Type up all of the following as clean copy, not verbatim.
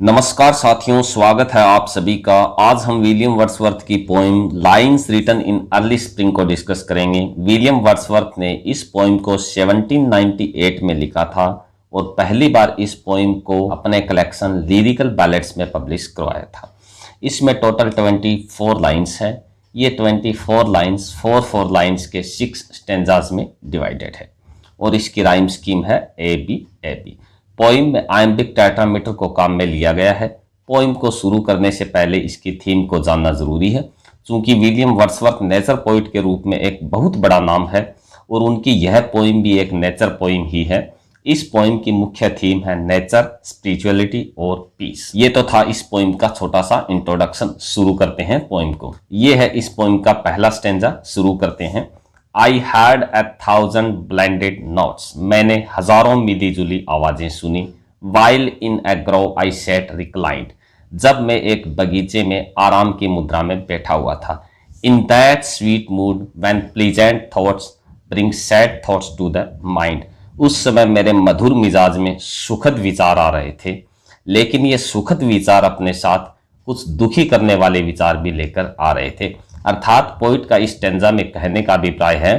नमस्कार साथियों, स्वागत है आप सभी का। आज हम विलियम वर्ड्सवर्थ की poem lines written in early spring को डिस्कस करेंगे। विलियम वर्ड्सवर्थ ने इस पोइम को 1798 में लिखा था और पहली बार इस पोइम को अपने कलेक्शन लिरिकल बैलेड्स में पब्लिश करवाया था। इसमें टोटल 24 लाइन्स हैं। ये 24 लाइन्स 4 लाइन्स के 6 स्टेंजाज में डिवाइडेड है और इसकी राइम स्कीम है A B A B. Poem में आयम्बिक टेट्रामीटर को काम में लिया गया है। पोइम को शुरू करने से पहले इसकी थीम को जानना जरूरी है, क्योंकि विलियम वर्ड्सवर्थ नेचर पोइट के रूप में एक बहुत बड़ा नाम है और उनकी यह पोइम भी एक नेचर पोइम ही है। इस पोइम की मुख्य थीम है नेचर, स्पिरिचुअलिटी और पीस। ये तो था इस पोइम का छोटा सा इंट्रोडक्शन। शुरू करते हैं पोइम को। ये है इस पोइम का पहला स्टेंजा। शुरू करते हैं। I had 1,000 blended notes. मैंने हजारों मिली जुली आवाजें सुनी। While in a grove I sat reclined. जब मैं एक बगीचे में आराम की मुद्रा में बैठा हुआ था। In that sweet mood when pleasant thoughts bring sad thoughts to the mind. उस समय मेरे मधुर मिजाज में सुखद विचार आ रहे थे, लेकिन ये सुखद विचार अपने साथ कुछ दुखी करने वाले विचार भी लेकर आ रहे थे। अर्थात पोइट का इस स्टेंजा में कहने का अभिप्राय है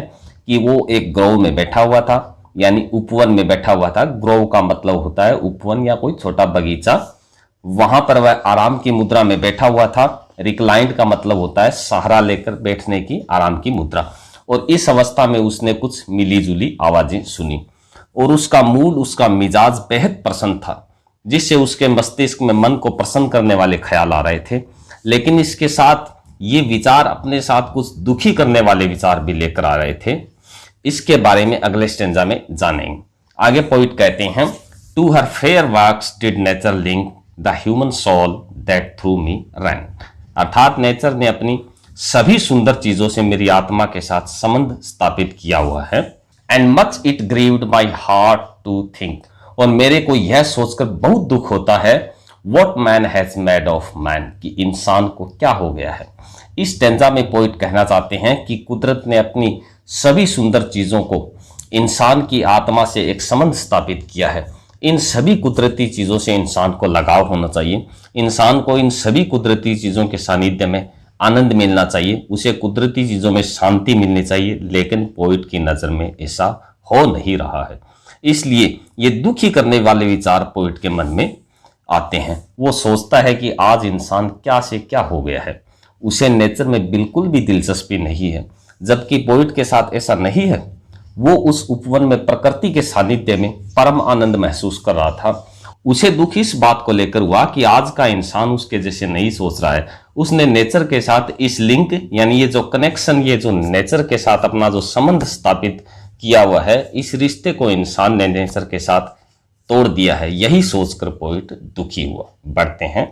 कि वो एक ग्रोव में बैठा हुआ था, यानी उपवन में बैठा हुआ था। ग्रोव का मतलब होता है उपवन या कोई छोटा बगीचा। वहां पर वह आराम की मुद्रा में बैठा हुआ था। रिक्लाइंड का मतलब होता है सहारा लेकर बैठने की आराम की मुद्रा। और इस अवस्था में उसने कुछ मिली जुली आवाजें सुनी और उसका मूड, उसका मिजाज बेहद प्रसन्न था, जिससे उसके मस्तिष्क में मन को प्रसन्न करने वाले ख्याल आ रहे थे। लेकिन इसके साथ ये विचार अपने साथ कुछ दुखी करने वाले विचार भी लेकर आ रहे थे। इसके बारे में अगले स्टेंजा में जानेंगे। आगे पोइट कहते हैं, to her fair works did nature link the human soul that through me ran. अर्थात नेचर ने अपनी सभी सुंदर चीजों से मेरी आत्मा के साथ संबंध स्थापित किया हुआ है। And much it grieved my heart to think. और मेरे को यह सोचकर बहुत दुख होता है, What man has made of man, कि इंसान को क्या हो गया है। इस स्टेंजा में पोइट कहना चाहते हैं कि कुदरत ने अपनी सभी सुंदर चीजों को इंसान की आत्मा से एक संबंध स्थापित किया है। इन सभी कुदरती चीजों से इंसान को लगाव होना चाहिए। इंसान को इन सभी कुदरती चीजों के सानिध्य में आनंद मिलना चाहिए, उसे कुदरती चीजों में शांति मिलनी चाहिए। लेकिन पोइट की नजर में ऐसा हो नहीं रहा है, इसलिए ये दुखी करने वाले विचार पोइट के मन में आते हैं। वो सोचता है कि आज इंसान क्या से क्या हो गया है, उसे नेचर में बिल्कुल भी दिलचस्पी नहीं है। जबकि पोइट के साथ ऐसा नहीं है। वो उस उपवन में प्रकृति के सानिध्य में परम आनंद महसूस कर रहा था। उसे दुख इस बात को लेकर हुआ कि आज का इंसान उसके जैसे नहीं सोच रहा है। उसने नेचर के साथ इस लिंक, यानी ये जो कनेक्शन, ये जो नेचर के साथ अपना जो संबंध स्थापित किया हुआ है, इस रिश्ते को इंसान ने नेचर के साथ तोड़ दिया है। यही सोचकर पोइट दुखी हुआ। बढ़ते हैं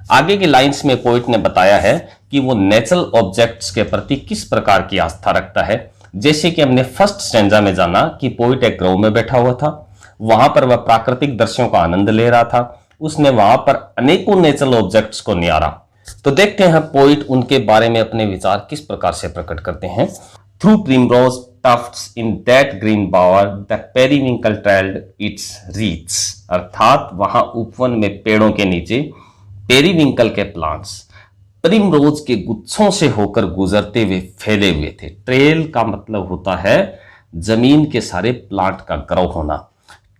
आगे की लाइंस में पोइट ने बताया है कि वो नेचुरल ऑब्जेक्ट्स के प्रति किस प्रकार की आस्था रखता है। जैसे कि हमने फर्स्ट स्टेंजा में जाना कि पोइट एक ग्रोव में बैठा हुआ था। वहां पर वह प्राकृतिक दृश्यों का आनंद ले रहा था। उसने वहां पर अनेकों नेचुरल ऑब्जेक्ट्स को निहारा। तो देखते हैं पोइट उनके बारे में अपने विचार किस प्रकार से प्रकट करते हैं। Through primrose tufts in that green bower the periwinkle trailed its reeds। अर्थात वहां उपवन में पेड़ों के नीचे पेरीविंकल के प्लांट्स प्रिमरोज के गुच्छों से होकर गुजरते हुए फैले हुए थे। ट्रेल का मतलब होता है जमीन के सारे प्लांट का ग्रो होना।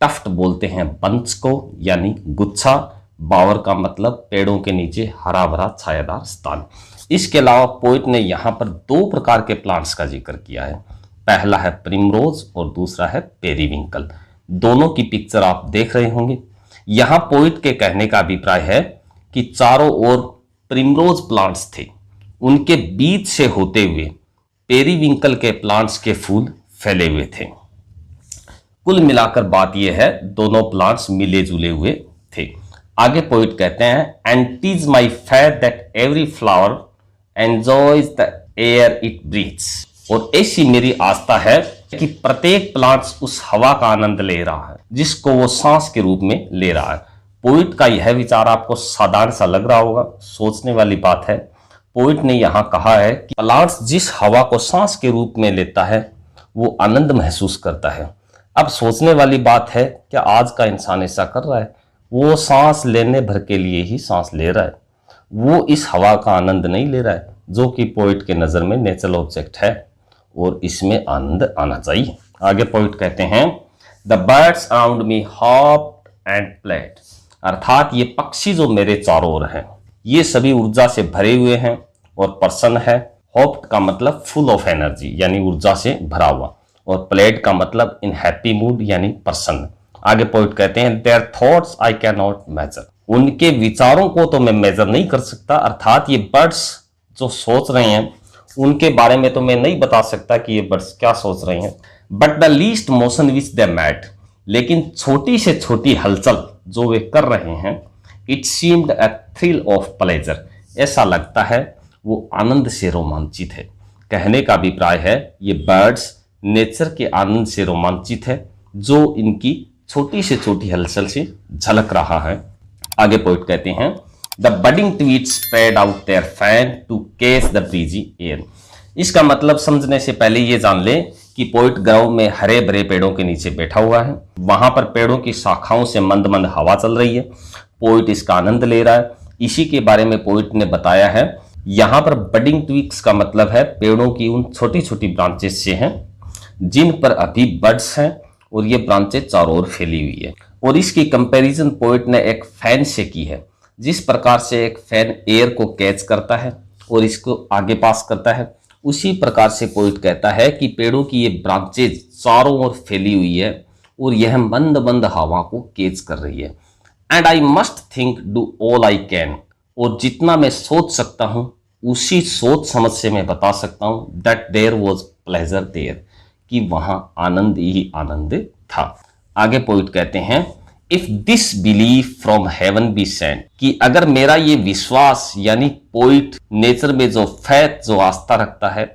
टफ्ट बोलते हैं बंच को, यानी गुच्छा। बावर का मतलब पेड़ों के नीचे हरा भरा छायादार स्थान। इसके अलावा पोइट ने यहां पर 2 प्रकार के प्लांट्स का जिक्र किया है। पहला है प्रिमरोज और दूसरा है पेरीविंकल। दोनों की पिक्चर आप देख रहे होंगे। यहां पोइट के कहने का अभिप्राय है कि चारों ओर प्रिमरोज प्लांट्स थे, उनके बीच से होते हुए पेरीविंकल के प्लांट्स के फूल फैले हुए थे। कुल मिलाकर बात यह है, दोनों प्लांट्स मिले जुले हुए थे। आगे पोइट कहते हैं, and tease my faith that every flower enjoys the air it breathes. और ऐसी मेरी आस्था है कि प्रत्येक प्लांट्स उस हवा का आनंद ले रहा है जिसको वो सांस के रूप में ले रहा है। पोइट का यह विचार आपको साधारण सा लग रहा होगा, सोचने वाली बात है। पोइट ने यहां कहा है कि प्लांट्स जिस हवा को सांस के रूप में लेता है वो आनंद महसूस करता है। अब सोचने वाली बात है, क्या आज का इंसान ऐसा कर रहा है? वो सांस लेने भर के लिए ही सांस ले रहा है, वो इस हवा का आनंद नहीं ले रहा है जो कि पोइट के नज़र में नेचुरल ऑब्जेक्ट है, और इसमें आनंद आना चाहिए। आगे पोइट कहते हैं the birds around me hopped and played, अर्थात ये पक्षी जो मेरे चारों ओर हैं ये सभी ऊर्जा से भरे हुए हैं और प्रसन्न है। होप्ड का मतलब फुल ऑफ एनर्जी यानी ऊर्जा से भरा हुआ, और प्लेड का मतलब इन हैप्पी मूड यानी प्रसन्न। आगे पोइट कहते हैं their thoughts I cannot measure, उनके विचारों को तो मैं मेजर नहीं कर सकता, अर्थात ये बर्ड्स जो सोच रहे हैं उनके बारे में तो मैं नहीं बता सकता कि ये बर्ड्स क्या सोच रहे हैं। But the least motion which they made, लेकिन छोटी से छोटी हलचल जो वे कर रहे हैं, it seemed a thrill of pleasure, ऐसा लगता है वो आनंद से रोमांचित है। कहने का अभिप्राय है ये बर्ड्स नेचर के आनंद से रोमांचित है जो इनकी छोटी से छोटी हलचल से झलक रहा है। आगे पोइट कहते हैं द बडिंग ट्वीट spread out their fan to catch the breezy air, इसका मतलब समझने से पहले ये जान ले कि पोइट गांव में हरे भरे पेड़ों के नीचे बैठा हुआ है, वहां पर पेड़ों की शाखाओं से मंद मंद हवा चल रही है, पोइट इसका आनंद ले रहा है। इसी के बारे में पोइट ने बताया है। यहाँ पर बडिंग ट्विक्स का मतलब है पेड़ों की उन छोटी छोटी ब्रांचेस से हैं जिन पर अभी बड्स हैं और ये ब्रांचेस चारों ओर फैली हुई है। और इसकी कंपैरिजन पोइट ने एक फैन से की है, जिस प्रकार से एक फैन एयर को कैच करता है और इसको आगे पास करता है, उसी प्रकार से पोइट कहता है कि पेड़ों की ये ब्रांचेज चारों ओर फैली हुई है और यह मंद मंद हवा को कैच कर रही है। And I must think do all I can, और जितना मैं सोच सकता हूं उसी सोच समझ से मैं बता सकता हूं that there was pleasure there, कि वहां आनंद ही आनंद था। आगे पोइट कहते हैं if this belief from heaven be sent, कि अगर मेरा ये विश्वास यानी पोइट नेचर में जो फैथ जो आस्था रखता है,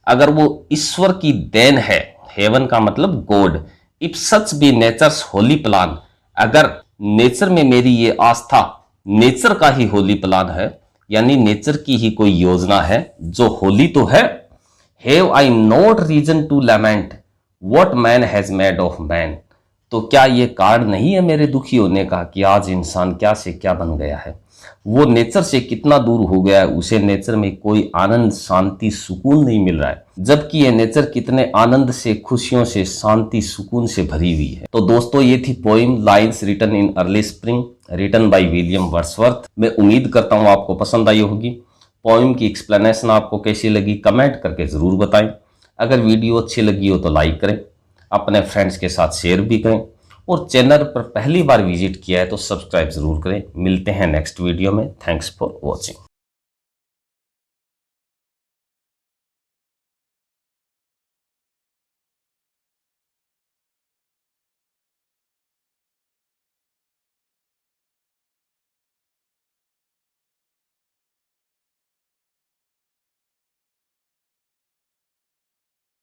अगर वो ईश्वर की देन है, हेवन का मतलब god, if such be nature's holy plan, अगर नेचर में मेरी ये आस्था नेचर का ही होली प्लान है यानी नेचर की ही कोई योजना है जो होली तो है, have I not reason to lament what man has made of man, तो क्या ये कारण नहीं है मेरे दुखी होने का कि आज इंसान क्या से क्या बन गया है, वो नेचर से कितना दूर हो गया है, उसे नेचर में कोई आनंद शांति सुकून नहीं मिल रहा है, जबकि ये नेचर कितने आनंद से खुशियों से शांति सुकून से भरी हुई है। तो दोस्तों ये थी poem lines written in early spring written by William Wordsworth. मैं उम्मीद करता हूँ आपको पसंद आई होगी। पोइम की एक्सप्लेनेशन आपको कैसी लगी कमेंट करके जरूर बताएं। अगर वीडियो अच्छी लगी हो तो लाइक करें, अपने फ्रेंड्स के साथ शेयर भी करें, और चैनल पर पहली बार विजिट किया है तो सब्सक्राइब जरूर करें। मिलते हैं नेक्स्ट वीडियो में। Thanks for watching.